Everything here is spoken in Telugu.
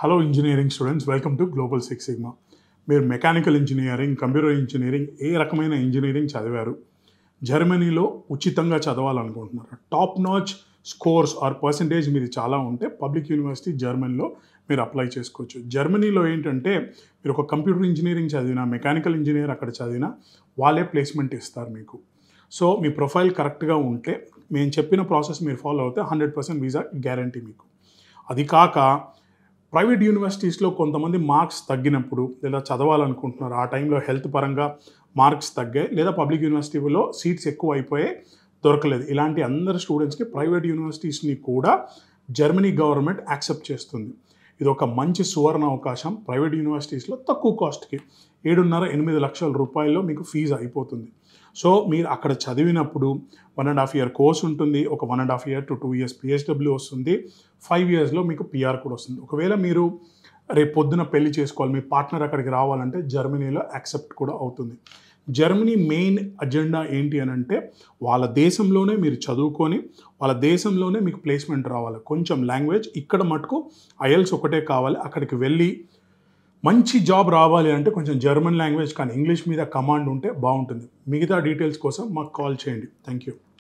Hello engineering students, welcome to Global Six Sigma. మీరు మెకానికల్ ఇంజనీరింగ్, కంప్యూటర్ ఇంజనీరింగ్ ఏ రకమైన ఇంజనీరింగ్ చదివారు, జర్మనీలో ఉచితంగా చదవాలనుకుంటున్నారు, top notch scores or percentage మీది చాలా ఉంటే పబ్లిక్ యూనివర్సిటీ జర్మనీలో మీరు అప్లై చేసుకోవచ్చు. జర్మనీలో ఏంటంటే మీరు ఒక కంప్యూటర్ ఇంజనీరింగ్ చదివినా, మెకానికల్ ఇంజనీర్ అక్కడ చదివినా వాళ్ళే ప్లేస్మెంట్ ఇస్తారు మీకు. సో మీ ప్రొఫైల్ కరెక్ట్గా ఉంటే మేము చెప్పిన ప్రాసెస్ మీరు ఫాలో అవుతే 100% వీసా గ్యారంటీ మీకు. అది కాక ప్రైవేట్ యూనివర్సిటీస్లో కొంతమంది మార్క్స్ తగ్గినప్పుడు లేదా చదవాలనుకుంటున్నారు, ఆ టైంలో హెల్త్ పరంగా మార్క్స్ తగ్గాయి, లేదా పబ్లిక్ యూనివర్సిటీలో సీట్స్ ఎక్కువ అయిపోయి దొరకలేదు, ఇలాంటి అందరు స్టూడెంట్స్కి ప్రైవేట్ యూనివర్సిటీస్ని కూడా జర్మనీ గవర్నమెంట్ యాక్సెప్ట్ చేస్తుంది. ఇది ఒక మంచి సువర్ణ అవకాశం. ప్రైవేట్ యూనివర్సిటీస్లో తక్కువ కాస్ట్కి 7.5-8 లక్షల రూపాయల్లో మీకు ఫీజు అయిపోతుంది. సో మీరు అక్కడ చదివినప్పుడు 1.5 year కోర్స్ ఉంటుంది, ఒక 1.5 year to 2 years PhD వస్తుంది, 5 yearsలో మీకు PR కూడా వస్తుంది. ఒకవేళ మీరు రేపు పొద్దున పెళ్లి చేసుకోవాలి, మీ పార్ట్నర్ అక్కడికి రావాలంటే జర్మనీలో యాక్సెప్ట్ కూడా అవుతుంది. జర్మనీ మెయిన్ అజెండా ఏంటి అని అంటే వాళ్ళ దేశంలోనే మీరు చదువుకొని వాళ్ళ దేశంలోనే మీకు ప్లేస్మెంట్ రావాలి. కొంచెం లాంగ్వేజ్ ఇక్కడ మటుకు IELTS ఒకటే కావాలి. అక్కడికి వెళ్ళి మంచి జాబ్ రావాలి అంటే కొంచెం జర్మన్ లాంగ్వేజ్ కానీ ఇంగ్లీష్ మీద కమాండ్ ఉంటే బాగుంటుంది. మిగతా డీటెయిల్స్ కోసం మాకు కాల్ చేయండి. Thank you.